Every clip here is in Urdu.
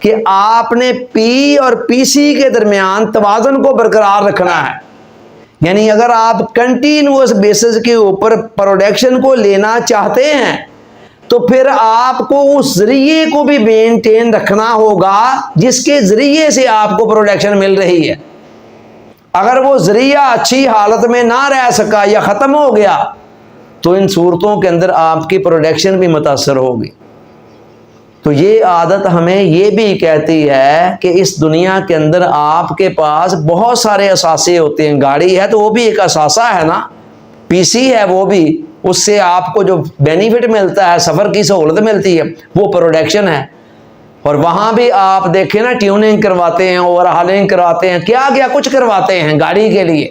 کہ آپ نے پی اور پی سی کے درمیان توازن کو برقرار رکھنا ہے. یعنی اگر آپ کنٹینیوس بیسس کے اوپر پروڈکشن کو لینا چاہتے ہیں تو پھر آپ کو اس ذریعے کو بھی مینٹین رکھنا ہوگا جس کے ذریعے سے آپ کو پروڈکشن مل رہی ہے. اگر وہ ذریعہ اچھی حالت میں نہ رہ سکا یا ختم ہو گیا تو ان صورتوں کے اندر آپ کی پروڈکشن بھی متاثر ہوگی. تو یہ عادت ہمیں یہ بھی کہتی ہے کہ اس دنیا کے اندر آپ کے پاس بہت سارے اثاثے ہوتے ہیں. گاڑی ہے تو وہ بھی ایک اثاثہ ہے نا, پی سی ہے وہ بھی, اس سے آپ کو جو بینیفٹ ملتا ہے, سفر کی سہولت ملتی ہے, وہ پروڈکشن ہے. اور وہاں بھی آپ دیکھیں نا, ٹیوننگ کرواتے ہیں, اوور ہالنگ کرواتے ہیں, کیا کیا کچھ کرواتے ہیں گاڑی کے لیے.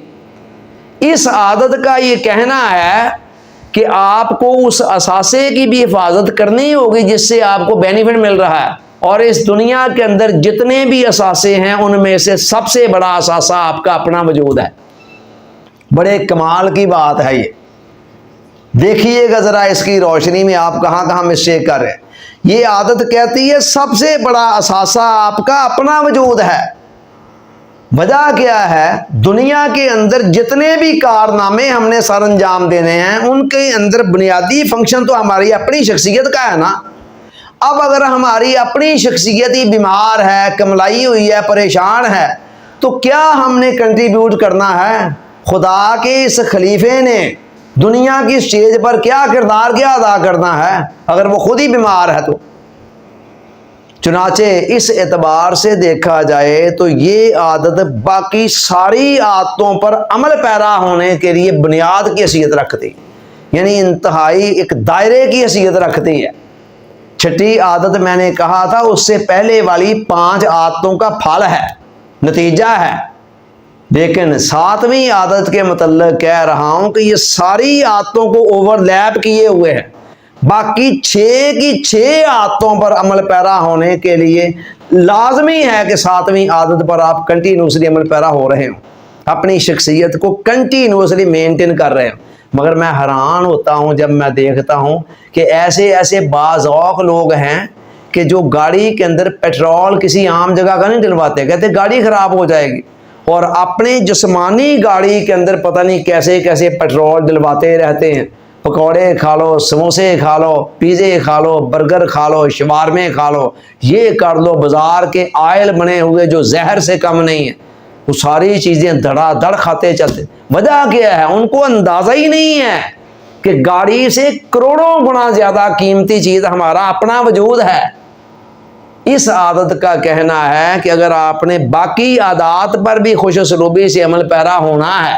اس عادت کا یہ کہنا ہے کہ آپ کو اس اثاثے کی بھی حفاظت کرنی ہوگی جس سے آپ کو بینیفٹ مل رہا ہے. اور اس دنیا کے اندر جتنے بھی اثاثے ہیں ان میں سے سب سے بڑا اثاثہ آپ کا اپنا وجود ہے. بڑے کمال کی بات ہے یہ. دیکھیے گا ذرا اس کی روشنی میں آپ کہاں کہاں مسٹیک کر رہے ہیں. یہ عادت کہتی ہے سب سے بڑا اثاثہ آپ کا اپنا وجود ہے. وجہ کیا ہے؟ دنیا کے اندر جتنے بھی کارنامے ہم نے سر انجام دینے ہیں ان کے اندر بنیادی فنکشن تو ہماری اپنی شخصیت کا ہے نا. اب اگر ہماری اپنی شخصیت ہی بیمار ہے, کملائی ہوئی ہے, پریشان ہے, تو کیا ہم نے کنٹریبیوٹ کرنا ہے؟ خدا کے اس خلیفے نے دنیا کی سٹیج پر کیا کردار کیا ادا کرنا ہے اگر وہ خود ہی بیمار ہے تو؟ چنانچہ اس اعتبار سے دیکھا جائے تو یہ عادت باقی ساری عادتوں پر عمل پیرا ہونے کے لیے بنیاد کی حیثیت رکھتی, یعنی انتہائی ایک دائرے کی حیثیت رکھتی ہے. چھٹی عادت میں نے کہا تھا اس سے پہلے والی 5 عادتوں کا پھل ہے, نتیجہ ہے. لیکن 7ویں عادت کے متعلق کہہ رہا ہوں کہ یہ ساری عادتوں کو اوور لیپ کیے ہوئے ہیں. باقی 6 کی 6 عادتوں پر عمل پیرا ہونے کے لیے لازمی ہے کہ 7ویں عادت پر آپ کنٹینیوسلی عمل پیرا ہو رہے ہوں, اپنی شخصیت کو کنٹینیوسلی مینٹین کر رہے ہوں. مگر میں حیران ہوتا ہوں جب میں دیکھتا ہوں کہ ایسے باذوق لوگ ہیں کہ جو گاڑی کے اندر پیٹرول کسی عام جگہ کا نہیں ڈلواتے, کہتے گاڑی خراب ہو جائے گی, اور اپنی جسمانی گاڑی کے اندر پتہ نہیں کیسے کیسے پیٹرول ڈلواتے رہتے ہیں. پکوڑے کھا لو, سموسے کھا لو, پیزے کھا لو, برگر کھا لو, شوارمے کھا لو, یہ کر لو. بازار کے آئل بنے ہوئے جو زہر سے کم نہیں ہے وہ ساری چیزیں دھڑا دھڑ کھاتے چلتے. وجہ کیا ہے؟ ان کو اندازہ ہی نہیں ہے کہ گاڑی سے کروڑوں گنا زیادہ قیمتی چیز ہمارا اپنا وجود ہے. اس عادت کا کہنا ہے کہ اگر آپ نے باقی عادات پر بھی خوش اسلوبی سے عمل پیرا ہونا ہے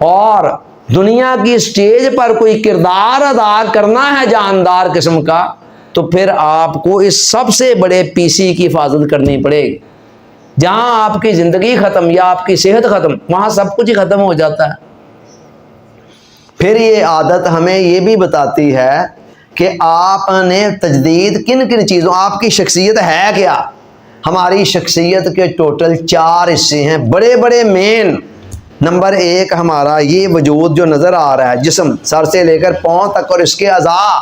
اور دنیا کی سٹیج پر کوئی کردار ادا کرنا ہے جاندار قسم کا, تو پھر آپ کو اس سب سے بڑے پی سی کی حفاظت کرنی پڑے گی. جہاں آپ کی زندگی ختم یا آپ کی صحت ختم, وہاں سب کچھ ہی ختم ہو جاتا ہے. پھر یہ عادت ہمیں یہ بھی بتاتی ہے کہ آپ نے تجدید کن کن چیزوں, آپ کی شخصیت ہے کیا. ہماری شخصیت کے ٹوٹل 4 حصے ہیں بڑے بڑے مین. نمبر 1 ہمارا یہ وجود جو نظر آ رہا ہے, جسم سر سے لے کر پاؤں تک اور اس کے اعضاء,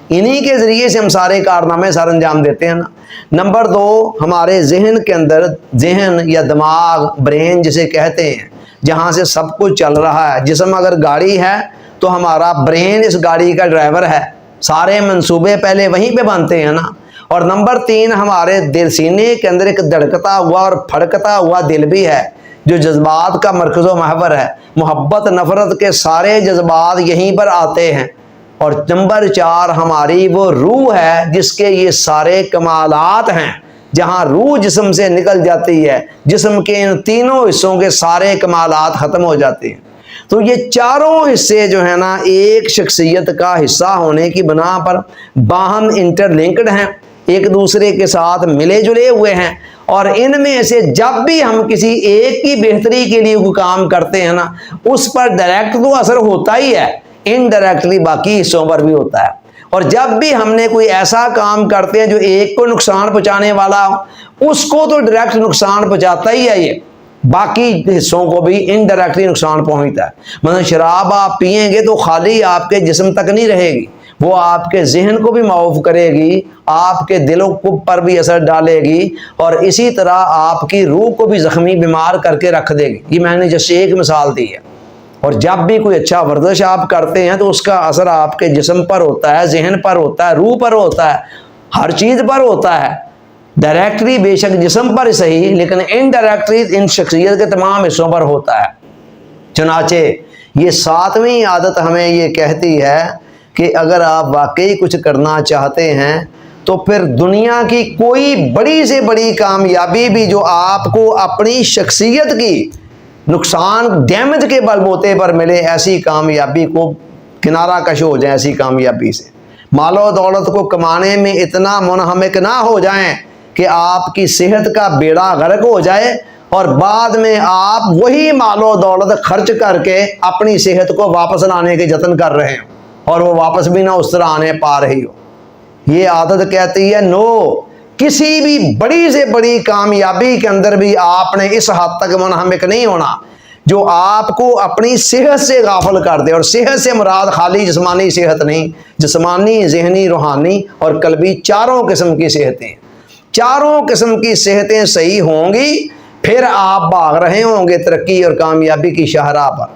انہی کے ذریعے سے ہم سارے کارنامے سر انجام دیتے ہیں نا. نمبر 2 ہمارے ذہن کے اندر, ذہن یا دماغ, برین جسے کہتے ہیں, جہاں سے سب کچھ چل رہا ہے. جسم اگر گاڑی ہے تو ہمارا برین اس گاڑی کا ڈرائیور ہے, سارے منصوبے پہلے وہیں پہ بنتے ہیں نا. اور نمبر 3 ہمارے دل, سینے کے اندر ایک دھڑکتا ہوا اور پھڑکتا ہوا دل بھی ہے جو جذبات کا مرکز و محور ہے. محبت نفرت کے سارے جذبات یہیں پر آتے ہیں. اور نمبر 4 ہماری وہ روح ہے جس کے یہ سارے کمالات ہیں. جہاں روح جسم سے نکل جاتی ہے, جسم کے ان تینوں حصوں کے سارے کمالات ختم ہو جاتے ہیں. تو یہ چاروں حصے جو ہیں نا ایک شخصیت کا حصہ ہونے کی بنا پر باہم انٹر لنکڈ ہیں, ایک دوسرے کے ساتھ ملے جلے ہوئے ہیں. اور ان میں سے جب بھی ہم کسی ایک کی بہتری کے لیے کوئی کام کرتے ہیں نا, اس پر ڈائریکٹ تو اثر ہوتا ہی ہے, انڈائریکٹلی باقی حصوں پر بھی ہوتا ہے. اور جب بھی ہم نے کوئی ایسا کام کرتے ہیں جو ایک کو نقصان پہنچانے والا ہو, اس کو تو ڈائریکٹ نقصان پہنچاتا ہی ہے, یہ باقی حصوں کو بھی انڈائریکٹلی نقصان پہنچتا ہے. مثلا شراب آپ پئیں گے تو خالی آپ کے جسم تک نہیں رہے گی, وہ آپ کے ذہن کو بھی معاف کرے گی، آپ کے دلوں پر بھی اثر ڈالے گی، اور اسی طرح آپ کی روح کو بھی زخمی بیمار کر کے رکھ دے گی۔ یہ میں نے جیسے ایک مثال دی ہے۔ اور جب بھی کوئی اچھا ورزش آپ کرتے ہیں تو اس کا اثر آپ کے جسم پر ہوتا ہے، ذہن پر ہوتا ہے، روح پر ہوتا ہے، ہر چیز پر ہوتا ہے۔ ڈائریکٹلی بے شک جسم پر صحیح، لیکن انڈائریکٹلی ان شخصیت کے تمام حصوں پر ہوتا ہے۔ چنانچہ یہ 7ویں عادت ہمیں یہ کہتی ہے کہ اگر آپ واقعی کچھ کرنا چاہتے ہیں تو پھر دنیا کی کوئی بڑی سے بڑی کامیابی بھی جو آپ کو اپنی شخصیت کی نقصان ڈیمیج کے بلبوتے پر ملے، ایسی کامیابی کو کنارہ کش ہو جائیں، ایسی کامیابی سے مال و دولت کو کمانے میں اتنا منہمک نہ ہو جائیں کہ آپ کی صحت کا بیڑا غرق ہو جائے، اور بعد میں آپ وہی مال و دولت خرچ کر کے اپنی صحت کو واپس لانے کے جتن کر رہے ہیں اور وہ واپس بھی نہ اس طرح آنے پا رہی ہو۔ یہ عادت کہتی ہے نو، کسی بھی بڑی سے بڑی کامیابی کے اندر بھی آپ نے اس حد تک منہمک نہیں ہونا جو آپ کو اپنی صحت سے غافل کر دے۔ اور صحت سے مراد خالی جسمانی صحت نہیں، جسمانی، ذہنی، روحانی اور قلبی، چاروں قسم کی صحتیں۔ چاروں قسم کی صحتیں صحیح ہوں گی، پھر آپ بھاگ رہے ہوں گے ترقی اور کامیابی کی شاہراہ پر۔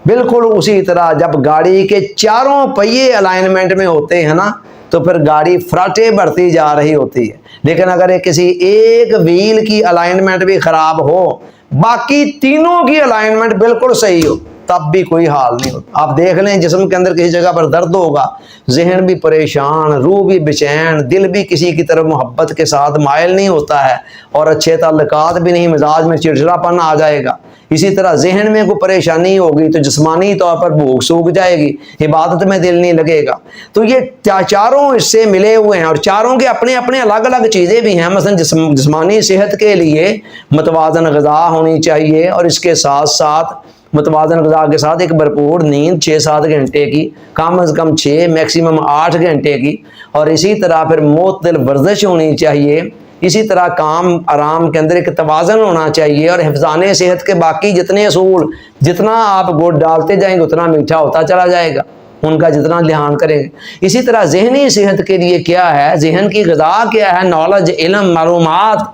بالکل اسی طرح جب گاڑی کے چاروں پہیے الائنمنٹ میں ہوتے ہیں نا تو پھر گاڑی فراٹے بڑھتی جا رہی ہوتی ہے، لیکن اگر کسی ایک ویل کی الائنمنٹ بھی خراب ہو، باقی تینوں کی الائنمنٹ بالکل صحیح ہو، تب بھی کوئی حال نہیں ہوتا۔ آپ دیکھ لیں جسم کے اندر کسی جگہ پر درد ہوگا، ذہن بھی پریشان، روح بھی بے-چین، دل بھی کسی کی طرف محبت کے ساتھ مائل نہیں ہوتا ہے، اور اچھے تعلقات بھی نہیں، مزاج میں چڑچڑاپن آ جائے گا۔ اسی طرح ذہن میں کوئی پریشانی ہوگی تو جسمانی طور پر بھوک سوکھ جائے گی، عبادت میں دل نہیں لگے گا۔ تو یہ چاروں حصے ملے ہوئے ہیں، اور چاروں کے اپنے اپنے الگ الگ چیزیں بھی ہیں۔ مثلا جسمانی صحت کے لیے متوازن غذا ہونی چاہیے، اور اس کے ساتھ ساتھ متوازن غذا کے ساتھ ایک بھرپور نیند 6-7 گھنٹے کی، کم از کم 6 میکسیمم 8 گھنٹے کی، اور اسی طرح پھر معتدل ورزش ہونی چاہیے۔ اسی طرح کام آرام کے اندر ایک توازن ہونا چاہیے، اور حفظان صحت کے باقی جتنے اصول، جتنا آپ گڑ ڈالتے جائیں گے اتنا میٹھا ہوتا چلا جائے گا، ان کا جتنا دھیان کریں گے۔ اسی طرح ذہنی صحت کے لیے کیا ہے، ذہن کی غذا کیا ہے، نالج، علم، معلومات،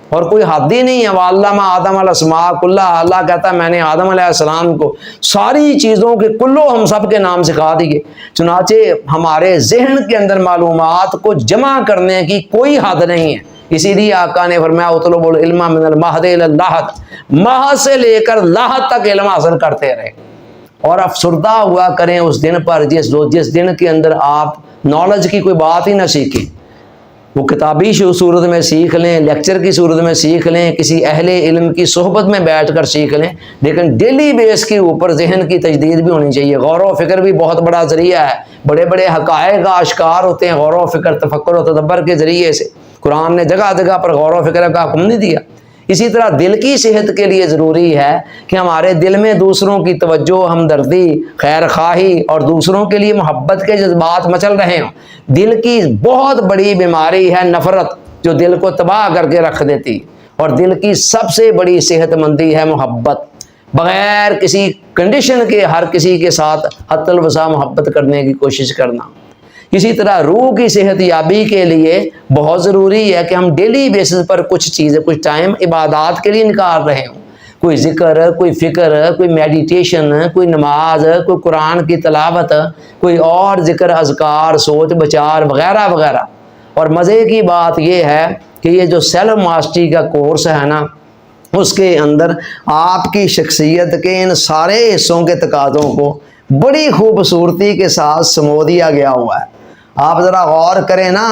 اور کوئی حد ہی نہیں ہے۔ وَعَلَّمَ آدَمَ الْأَسْمَاءَ كُلَّهَا، اللہ کہتا ہے میں نے آدم علیہ السلام کو ساری چیزوں کے کلو ہم سب کے نام سکھا دیے۔ چنانچہ ہمارے ذہن کے اندر معلومات کو جمع کرنے کی کوئی حد نہیں ہے۔ اسی لیے آقا نے فرمایا اطلب العلم من المہد الی اللحد، مہد سے لے کر لحد تک علم حاصل کرتے رہے، اور افسردہ ہوا کریں اس دن پر جس دن کے اندر آپ نالج کی کوئی بات ہی نہ سیکھیں۔ وہ کتابی صورت میں سیکھ لیں، لیکچر کی صورت میں سیکھ لیں، کسی اہل علم کی صحبت میں بیٹھ کر سیکھ لیں، لیکن ڈیلی بیس کے اوپر ذہن کی تجدید بھی ہونی چاہیے۔ غور و فکر بھی بہت بڑا ذریعہ ہے، بڑے بڑے حقائق آشکار ہوتے ہیں غور و فکر، تفکر و تدبر کے ذریعے سے۔ قرآن نے جگہ جگہ پر غور و فکر کا حکم نہیں دیا۔ اسی طرح دل کی صحت کے لیے ضروری ہے کہ ہمارے دل میں دوسروں کی توجہ، ہمدردی، خیر خواہی اور دوسروں کے لیے محبت کے جذبات مچل رہے ہوں۔ دل کی بہت بڑی بیماری ہے نفرت، جو دل کو تباہ کر کے رکھ دیتی، اور دل کی سب سے بڑی صحت مندی ہے محبت، بغیر کسی کنڈیشن کے ہر کسی کے ساتھ حد الوسع محبت کرنے کی کوشش کرنا۔ اسی طرح روح کی صحت یابی کے لیے بہت ضروری ہے کہ ہم ڈیلی بیسس پر کچھ چیزیں، کچھ ٹائم عبادات کے لیے نکال رہے ہوں، کوئی ذکر، کوئی فکر، کوئی میڈیٹیشن، کوئی نماز، کوئی قرآن کی تلاوت، کوئی اور ذکر، اذکار، سوچ بچار وغیرہ وغیرہ۔ اور مزے کی بات یہ ہے کہ یہ جو سیلف ماسٹری کا کورس ہے نا، اس کے اندر آپ کی شخصیت کے ان سارے حصوں کے تقاضوں کو بڑی خوبصورتی کے ساتھ سمو دیا گیا ہوا ہے۔ آپ ذرا غور کریں نا،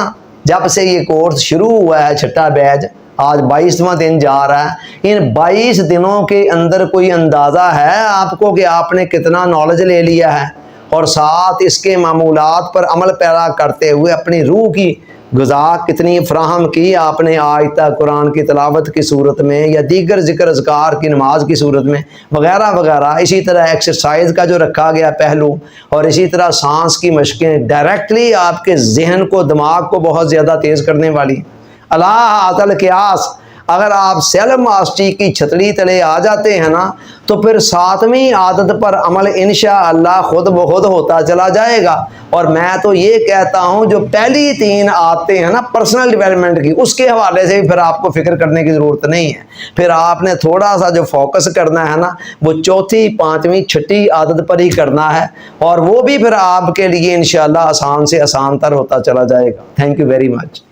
جب سے یہ کورس شروع ہوا ہے، چھٹا بیچ آج 22واں دن جا رہا ہے، ان 22 دنوں کے اندر کوئی اندازہ ہے آپ کو کہ آپ نے کتنا نالج لے لیا ہے، اور ساتھ اس کے معمولات پر عمل پیرا کرتے ہوئے اپنی روح کی غذا کتنی فراہم کی آپ نے آج تک، قرآن کی تلاوت کی صورت میں یا دیگر ذکر اذکار کی نماز کی صورت میں وغیرہ وغیرہ۔ اسی طرح ایکسرسائز کا جو رکھا گیا پہلو، اور اسی طرح سانس کی مشقیں ڈائریکٹلی آپ کے ذہن کو، دماغ کو بہت زیادہ تیز کرنے والی۔ اللہ القیاس، اگر آپ سیلف ماسٹری کی چھتری تلے آ جاتے ہیں نا تو پھر 7ویں عادت پر عمل انشاءاللہ خود بخود ہوتا چلا جائے گا۔ اور میں تو یہ کہتا ہوں جو پہلی 3 عادتیں ہیں نا پرسنل ڈیولپمنٹ کی، اس کے حوالے سے بھی پھر آپ کو فکر کرنے کی ضرورت نہیں ہے۔ پھر آپ نے تھوڑا سا جو فوکس کرنا ہے نا وہ 4تھی، 5ویں، 6ٹھی عادت پر ہی کرنا ہے، اور وہ بھی پھر آپ کے لیے انشاءاللہ آسان سے آسان تر ہوتا چلا جائے گا۔ Thank you very much.